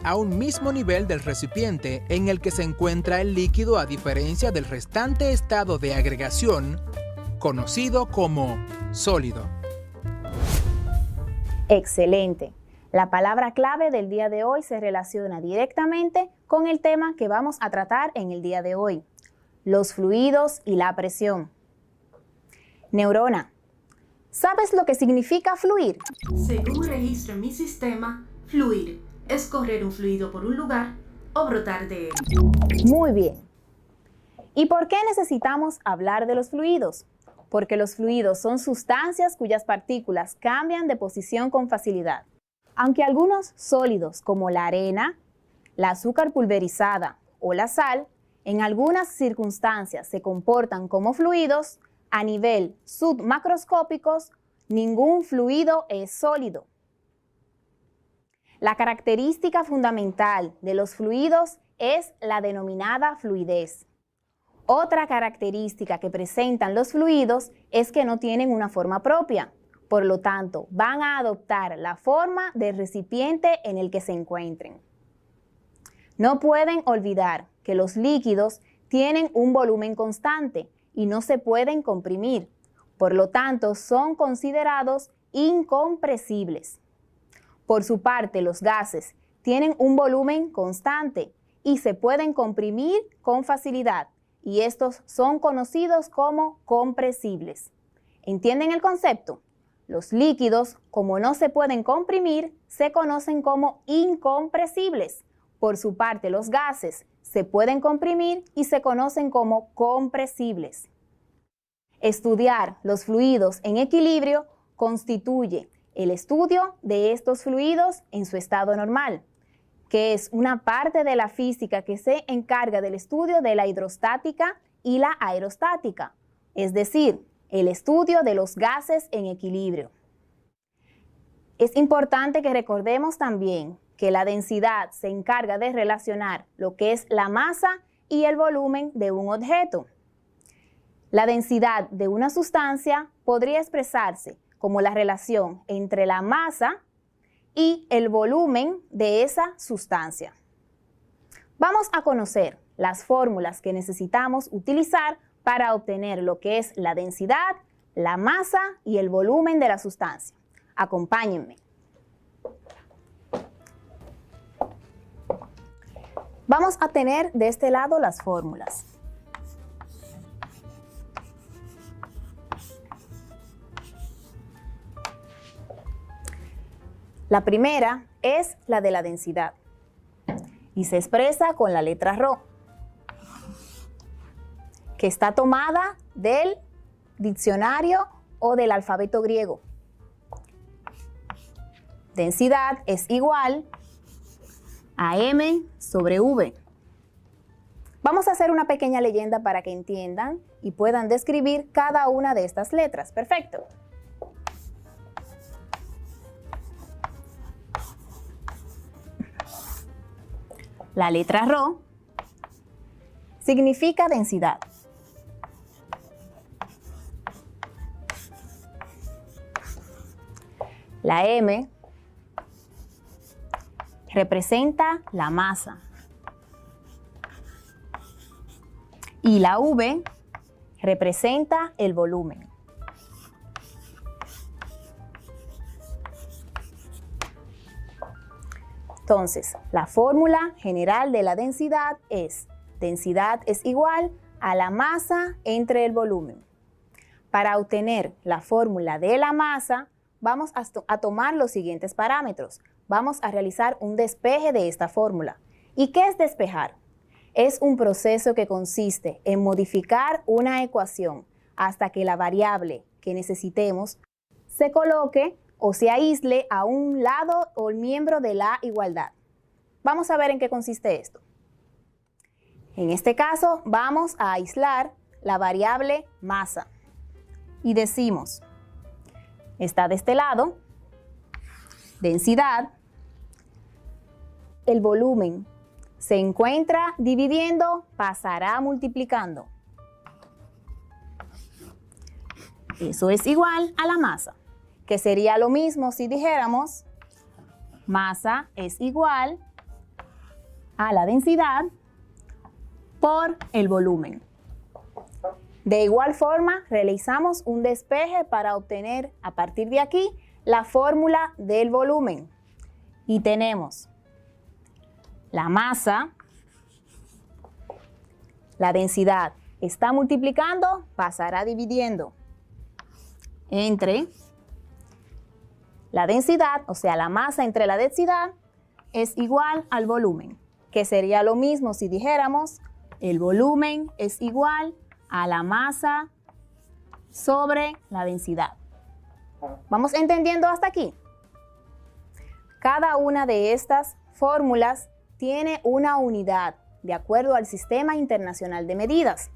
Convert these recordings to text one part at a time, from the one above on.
a un mismo nivel del recipiente en el que se encuentra el líquido a diferencia del restante estado de agregación, conocido como sólido. Excelente. La palabra clave del día de hoy se relaciona directamente con el tema que vamos a tratar en el día de hoy, los fluidos y la presión. Neurona, ¿sabes lo que significa fluir? Según registro en mi sistema, fluir es correr un fluido por un lugar o brotar de él. Muy bien. ¿Y por qué necesitamos hablar de los fluidos? Porque los fluidos son sustancias cuyas partículas cambian de posición con facilidad. Aunque algunos sólidos como la arena, la azúcar pulverizada o la sal, en algunas circunstancias se comportan como fluidos, a nivel submacroscópicos, ningún fluido es sólido. La característica fundamental de los fluidos es la denominada fluidez. Otra característica que presentan los fluidos es que no tienen una forma propia, por lo tanto, van a adoptar la forma del recipiente en el que se encuentren. No pueden olvidar que los líquidos tienen un volumen constante y no se pueden comprimir, por lo tanto, son considerados incompresibles. Por su parte, los gases tienen un volumen constante y se pueden comprimir con facilidad, y estos son conocidos como compresibles. ¿Entienden el concepto? Los líquidos, como no se pueden comprimir, se conocen como incompresibles. Por su parte, los gases se pueden comprimir y se conocen como compresibles. Estudiar los fluidos en equilibrio constituye el estudio de estos fluidos en su estado normal, que es una parte de la física que se encarga del estudio de la hidrostática y la aerostática, es decir, el estudio de los gases en equilibrio. Es importante que recordemos también que la densidad se encarga de relacionar lo que es la masa y el volumen de un objeto. La densidad de una sustancia podría expresarse como la relación entre la masa y el volumen de esa sustancia. Vamos a conocer las fórmulas que necesitamos utilizar para obtener lo que es la densidad, la masa y el volumen de la sustancia. Acompáñenme. Vamos a tener de este lado las fórmulas. La primera es la de la densidad y se expresa con la letra Rho, que está tomada del diccionario o del alfabeto griego. Densidad es igual a m sobre v. Vamos a hacer una pequeña leyenda para que entiendan y puedan describir cada una de estas letras. Perfecto. La letra Rho significa densidad. La M representa la masa. Y la V representa el volumen. Entonces, la fórmula general de la densidad es igual a la masa entre el volumen. Para obtener la fórmula de la masa, vamos a tomar los siguientes parámetros. Vamos a realizar un despeje de esta fórmula. ¿Y qué es despejar? Es un proceso que consiste en modificar una ecuación hasta que la variable que necesitemos se coloque o se aísle a un lado o miembro de la igualdad. Vamos a ver en qué consiste esto. En este caso, vamos a aislar la variable masa y decimos, está de este lado, densidad, el volumen se encuentra dividiendo, pasará multiplicando. Eso es igual a la masa, que sería lo mismo si dijéramos masa es igual a la densidad por el volumen. De igual forma, realizamos un despeje para obtener a partir de aquí la fórmula del volumen. Y tenemos la masa, la densidad está multiplicando, pasará dividiendo entre la densidad, o sea, la masa entre la densidad es igual al volumen, que sería lo mismo si dijéramos el volumen es igual a la masa sobre la densidad. ¿Vamos entendiendo hasta aquí? Cada una de estas fórmulas tiene una unidad de acuerdo al Sistema Internacional de Medidas.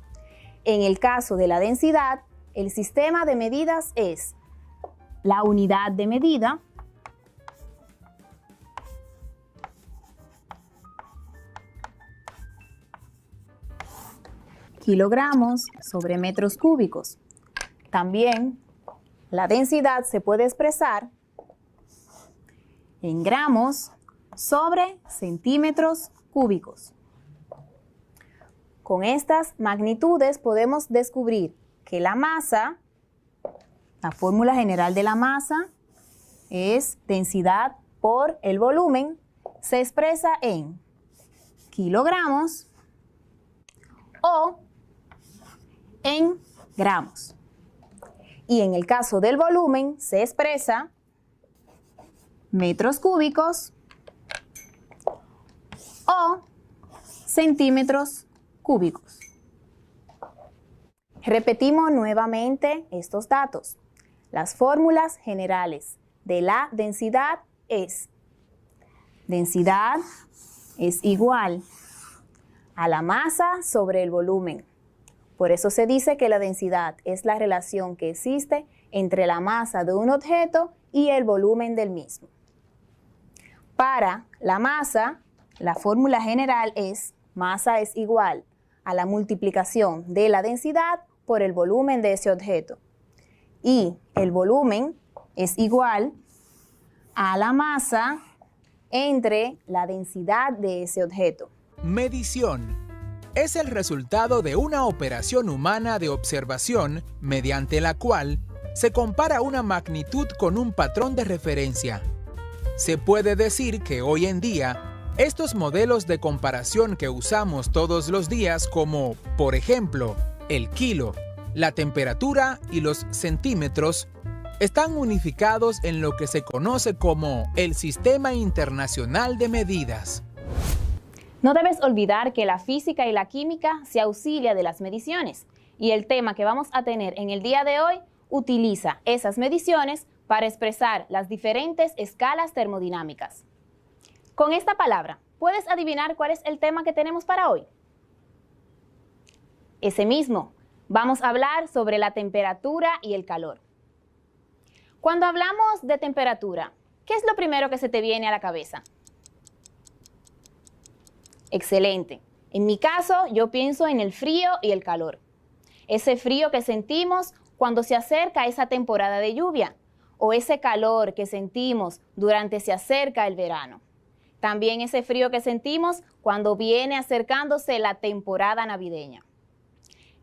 En el caso de la densidad, el sistema de medidas es la unidad de medida kilogramos sobre metros cúbicos. También la densidad se puede expresar en gramos sobre centímetros cúbicos. Con estas magnitudes podemos descubrir que la masa, la fórmula general de la masa es densidad por el volumen, se expresa en kilogramos o en gramos. Y en el caso del volumen se expresa metros cúbicos o centímetros cúbicos. Repetimos nuevamente estos datos. Las fórmulas generales de la densidad es: densidad es igual a la masa sobre el volumen. Por eso se dice que la densidad es la relación que existe entre la masa de un objeto y el volumen del mismo. Para la masa, la fórmula general es: masa es igual a la multiplicación de la densidad por el volumen de ese objeto. Y el volumen es igual a la masa entre la densidad de ese objeto. Medición es el resultado de una operación humana de observación mediante la cual se compara una magnitud con un patrón de referencia. Se puede decir que hoy en día, estos modelos de comparación que usamos todos los días como, por ejemplo, el kilo, la temperatura y los centímetros, están unificados en lo que se conoce como el Sistema Internacional de Medidas. No debes olvidar que la física y la química se auxilian de las mediciones, y el tema que vamos a tener en el día de hoy utiliza esas mediciones para expresar las diferentes escalas termodinámicas. Con esta palabra, ¿puedes adivinar cuál es el tema que tenemos para hoy? Ese mismo. Vamos a hablar sobre la temperatura y el calor. Cuando hablamos de temperatura, ¿qué es lo primero que se te viene a la cabeza? Excelente. En mi caso, yo pienso en el frío y el calor. Ese frío que sentimos cuando se acerca esa temporada de lluvia, o ese calor que sentimos durante se acerca el verano. También ese frío que sentimos cuando viene acercándose la temporada navideña.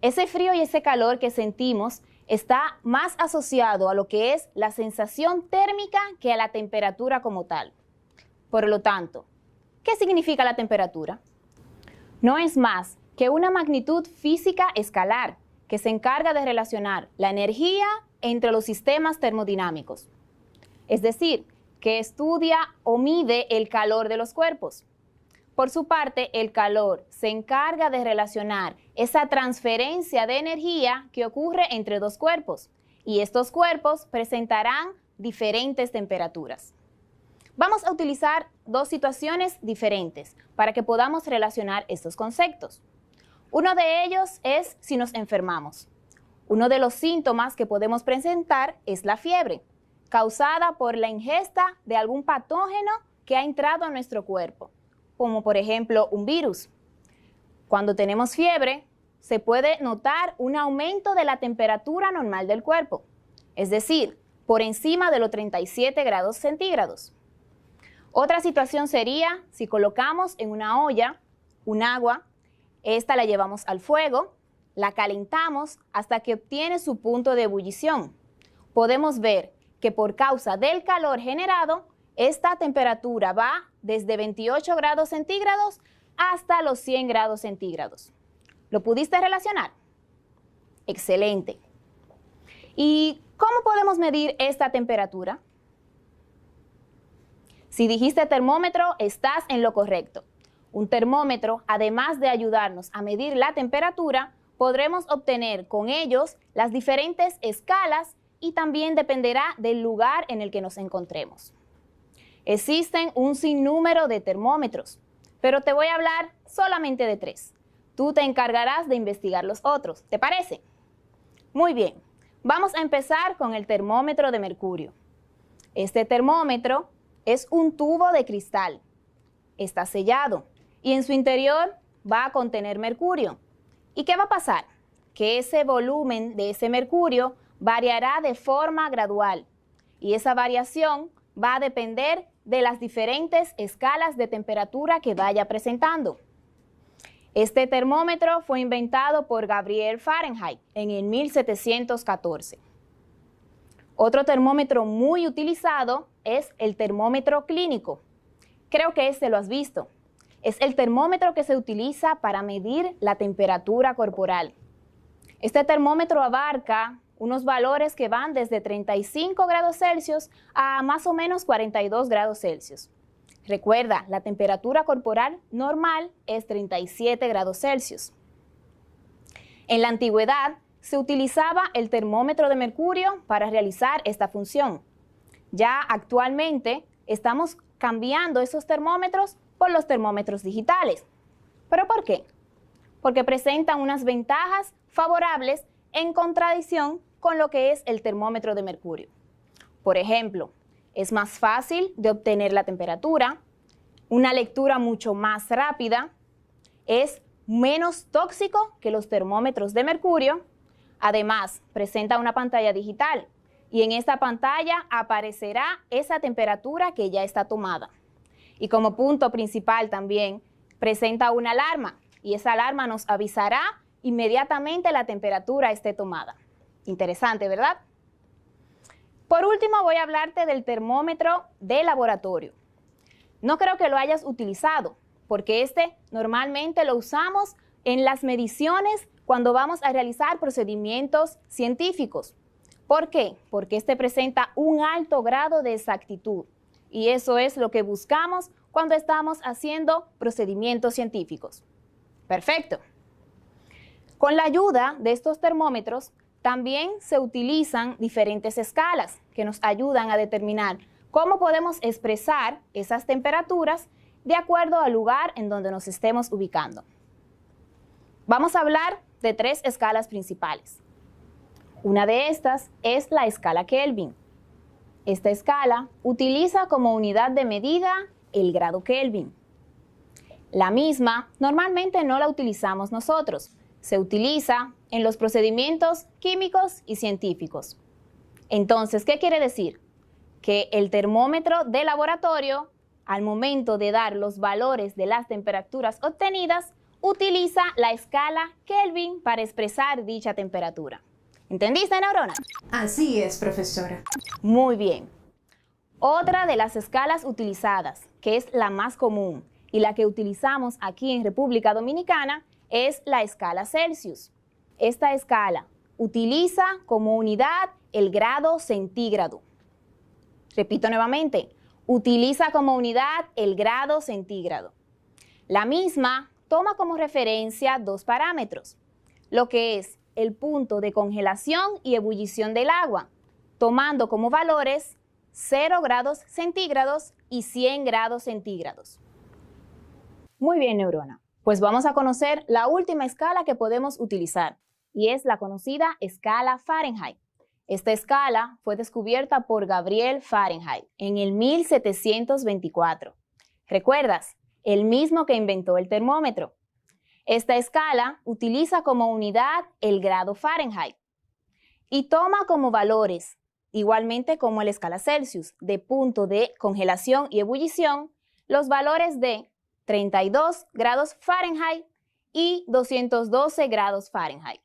Ese frío y ese calor que sentimos está más asociado a lo que es la sensación térmica que a la temperatura como tal. Por lo tanto, ¿qué significa la temperatura? No es más que una magnitud física escalar que se encarga de relacionar la energía entre los sistemas termodinámicos. Es decir, que estudia o mide el calor de los cuerpos. Por su parte, el calor se encarga de relacionar esa transferencia de energía que ocurre entre dos cuerpos, y estos cuerpos presentarán diferentes temperaturas. Vamos a utilizar dos situaciones diferentes para que podamos relacionar estos conceptos. Uno de ellos es si nos enfermamos. Uno de los síntomas que podemos presentar es la fiebre, causada por la ingesta de algún patógeno que ha entrado a nuestro cuerpo, como por ejemplo un virus. Cuando tenemos fiebre, se puede notar un aumento de la temperatura normal del cuerpo, es decir, por encima de los 37 grados centígrados. Otra situación sería si colocamos en una olla un agua, esta la llevamos al fuego, la calentamos hasta que obtiene su punto de ebullición. Podemos ver que por causa del calor generado, esta temperatura va desde 28 grados centígrados hasta los 100 grados centígrados. ¿Lo pudiste relacionar? Excelente. ¿Y cómo podemos medir esta temperatura? Si dijiste termómetro, estás en lo correcto. Un termómetro, además de ayudarnos a medir la temperatura, podremos obtener con ellos las diferentes escalas y también dependerá del lugar en el que nos encontremos. Existen un sinnúmero de termómetros, pero te voy a hablar solamente de 3. Tú te encargarás de investigar los otros, ¿te parece? Muy bien, vamos a empezar con el termómetro de mercurio. Este termómetro es un tubo de cristal. Está sellado y en su interior va a contener mercurio. ¿Y qué va a pasar? Que ese volumen de ese mercurio variará de forma gradual y esa variación va a depender de las diferentes escalas de temperatura que vaya presentando. Este termómetro fue inventado por Gabriel Fahrenheit en el 1714. Otro termómetro muy utilizado es el termómetro clínico. Creo que este lo has visto. Es el termómetro que se utiliza para medir la temperatura corporal. Este termómetro abarca unos valores que van desde 35 grados Celsius a más o menos 42 grados Celsius. Recuerda, la temperatura corporal normal es 37 grados Celsius. En la antigüedad se utilizaba el termómetro de mercurio para realizar esta función. Ya actualmente estamos cambiando esos termómetros por los termómetros digitales. ¿Pero por qué? Porque presentan unas ventajas favorables en contradicción con lo que es el termómetro de mercurio. Por ejemplo, es más fácil de obtener la temperatura, una lectura mucho más rápida, es menos tóxico que los termómetros de mercurio, además presenta una pantalla digital y en esta pantalla aparecerá esa temperatura que ya está tomada. Y como punto principal también presenta una alarma y esa alarma nos avisará inmediatamente la temperatura esté tomada. Interesante, ¿verdad? Por último, voy a hablarte del termómetro de laboratorio. No creo que lo hayas utilizado, porque este normalmente lo usamos en las mediciones cuando vamos a realizar procedimientos científicos. ¿Por qué? Porque este presenta un alto grado de exactitud y eso es lo que buscamos cuando estamos haciendo procedimientos científicos. Perfecto. Con la ayuda de estos termómetros también se utilizan diferentes escalas que nos ayudan a determinar cómo podemos expresar esas temperaturas de acuerdo al lugar en donde nos estemos ubicando. Vamos a hablar de 3 escalas principales. Una de estas es la escala Kelvin. Esta escala utiliza como unidad de medida el grado Kelvin. La misma normalmente no la utilizamos nosotros. Se utiliza en los procedimientos químicos y científicos. Entonces, ¿qué quiere decir? Que el termómetro de laboratorio, al momento de dar los valores de las temperaturas obtenidas, utiliza la escala Kelvin para expresar dicha temperatura. ¿Entendiste, neurona? Así es, profesora. Muy bien. Otra de las escalas utilizadas, que es la más común y la que utilizamos aquí en República Dominicana, es la escala Celsius. Esta escala utiliza como unidad el grado centígrado. Repito nuevamente, utiliza como unidad el grado centígrado. La misma toma como referencia 2 parámetros, lo que es el punto de congelación y ebullición del agua, tomando como valores 0 grados centígrados y 100 grados centígrados. Muy bien, neurona. Pues vamos a conocer la última escala que podemos utilizar, y es la conocida escala Fahrenheit. Esta escala fue descubierta por Gabriel Fahrenheit en el 1724. ¿Recuerdas? El mismo que inventó el termómetro. Esta escala utiliza como unidad el grado Fahrenheit y toma como valores igualmente como en la escala Celsius, de punto de congelación y ebullición, los valores de 32 grados Fahrenheit y 212 grados Fahrenheit.